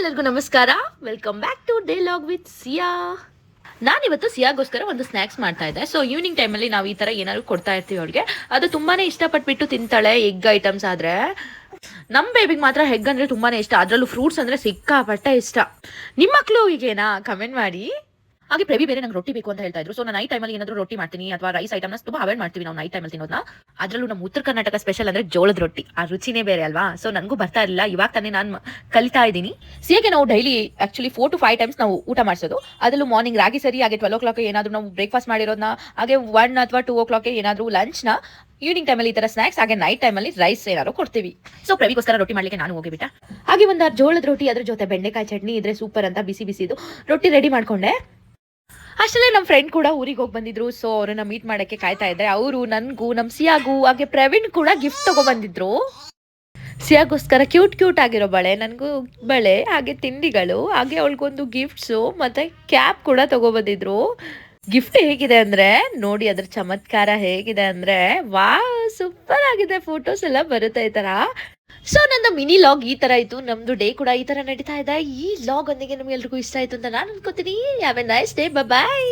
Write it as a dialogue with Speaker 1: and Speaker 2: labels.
Speaker 1: ಎಲ್ಲರಿಗೂ ನಮಸ್ಕಾರ. Welcome back to day log with Siya. ನಾನಿವತ್ತು ಸಿಯಾಗೋಸ್ಕರ ಒಂದು ಸ್ನ್ಯಾಕ್ಸ್ ಮಾಡ್ತಾ ಇದ್ದೆ. ಸೊ ಈವ್ನಿಂಗ್ ಟೈಮಲ್ಲಿ ನಾವು ಈ ಥರ ಏನಾದ್ರು ಕೊಡ್ತಾ ಇರ್ತೀವಿ ಅವಳಿಗೆ. ಅದು ತುಂಬಾನೇ ಇಷ್ಟಪಟ್ಬಿಟ್ಟು ತಿಂತಾಳೆ. ಎಗ್ ಐಟಮ್ಸ್ ಆದರೆ ನಮ್ಮ ಬೇಬಿಗೆ ಮಾತ್ರ ಎಗ್ ಅಂದರೆ ತುಂಬಾನೇ ಇಷ್ಟ. ಅದರಲ್ಲೂ ಫ್ರೂಟ್ಸ್ ಅಂದರೆ ಸಿಕ್ಕಾಪಟ್ಟೆ ಇಷ್ಟ. ನಿಮ್ಮ ಮಕ್ಕಳು ಹೀಗೇನಾ? ಕಮೆಂಟ್ ಮಾಡಿ. ಹಾಗೆ ಪ್ರವಿ ಬೇರೆ ನಂಗೆ ರೊಟ್ಟಿ ಬೇಕು ಅಂತ ಹೇಳ್ತಾ ಇದ್ರು. ಸೊ ನಾನು ನೈಟ್ ಟೈಮಲ್ಲಿ ಏನಾದರೂ ರೊಟ್ಟಿ ಮಾಡ್ತೀನಿ ಅಥವಾ ರೈಸ್ ಐಟಮ್ನ ತುಂಬ ಅವಾಯ್ಡ್ ಮಾಡ್ತೀವಿ ನಾವು ನೈಟ್ ಟೈಮಲ್ಲಿ ತಿನ್ನೋದನ್ನ. ಅದರಲ್ಲೂ ನಮ್ಮ ಉತ್ತರ ಕರ್ನಾಟಕ ಸ್ಪೆಷಲ್ ಅಂದರೆ ಜೋಳದ ರೊಟ್ಟಿ. ಆ ರುಚಿನೇ ಬೇರೆ ಅಲ್ವಾ. ಸೊ ನನಗೂ ಬರ್ತಾ ಇರಲಿಲ್ಲ, ಇವಾಗ ತಾನೇ ನಾನು ಕಲಿತಾ ಇದ್ದೀನಿ. ಸಿಯಾಗೆ ನಾವು ಡೈಲಿ ಆಕ್ಚುಲಿ 4 to 5 ಟೈಮ್ಸ್ ನಾವು ಊಟ ಮಾಡಿಸೋದು. ಅದರಲ್ಲೂ ಮಾರ್ನಿಂಗ್ ರಾಗಿ ಸರಿ, ಹಾಗೆ 12 o'clock ಏನಾದರೂ ನಾವು ಬ್ರೇಕ್ಫಾಸ್ಟ್ ಮಾಡಿರೋದನ್ನ, ಹಾಗೆ 1 ಅಥವಾ 2 o'clock ಏನಾದರೂ ಲಂಚ್ನ, ಈವ್ನಿಂಗ್ ಟೈಮಲ್ಲಿ ಈ ಥರ ಸ್ನಾಕ್ಸ್, ಹಾಗೆ ನೈಟ್ ಟೈಮಲ್ಲಿ ರೈಸ್ ಏನಾದ್ರು ಕೊಡ್ತೀವಿ. ಸೊ ಪ್ರವಿಗೋಸ್ಕರ ರೊಟ್ಟಿ ಮಾಡ್ಲಿಕ್ಕೆ ನಾನು ಹೋಗಿಬಿಟ್ಟೆ. ಹಾಗೆ ಒಂದು ಜೋಳದ ರೊಟ್ಟಿ, ಅದ್ರ ಜೊತೆ ಬೆಂಡೆಕಾಯಿ ಚಟ್ನಿ ಇದ್ರೆ ಸೂಪರ್ ಅಂತ ಬಿಸಿ ಬಿಸಿದು ರೊಟ್ಟಿ ರೆಡಿ ಮಾಡ್ಕೊಂಡೆ. ಅಷ್ಟೇ ನಮ್ಮ ಫ್ರೆಂಡ್ ಕೂಡ ಊರಿಗೆ ಹೋಗಿ ಬಂದಿದ್ರು. ಸೊ ಅವ್ರನ್ನ ಮೀಟ್ ಮಾಡಕ್ಕೆ ಕಾಯ್ತಾ ಇದ್ದೆ. ಅವರು ನನಗೂ, ನಮ್ಮ ಸಿಯಾಗೂ, ಹಾಗೆ ಪ್ರವೀಣ್ ಕೂಡ ಗಿಫ್ಟ್ ತಗೊಬಂದಿದ್ರು. ಸಿಯಾಗೋಸ್ಕರ ಕ್ಯೂಟ್ ಆಗಿರೋ ಬಳೆ, ನನಗೂ ಬಳೆ, ಹಾಗೆ ತಿಂಡಿಗಳು, ಹಾಗೆ ಅವಳಿಗೊಂದು ಗಿಫ್ಟ್ಸು ಮತ್ತೆ ಕ್ಯಾಪ್ ಕೂಡ ತಗೊಬಂದಿದ್ರು. ಗಿಫ್ಟ್ ಹೇಗಿದೆ ಅಂದ್ರೆ ನೋಡಿ, ಅದ್ರ ಚಮತ್ಕಾರ ಹೇಗಿದೆ ಅಂದ್ರೆ ವಾ, ಸೂಪರ್ ಆಗಿದೆ. ಫೋಟೋಸ್ ಎಲ್ಲ ಬರುತ್ತೆ ಈ ತರ. ಸೊ ನಂದು ಮಿನಿ ಲಾಗ್ ಈ ತರ ಇತ್ತು. ನಮ್ದು ಡೇ ಕೂಡ ಈ ತರ ನಡೀತಾ ಇದೆ. ಈ ಲಾಗ್ ಒಂದಿಗೆ ನಿಮ್ಗೆ ಎಲ್ರಿಗೂ ಇಷ್ಟ ಆಯ್ತು ಅಂತ ನಾನು ಅನ್ಕೋತೀನಿ. Have a nice day. Bye.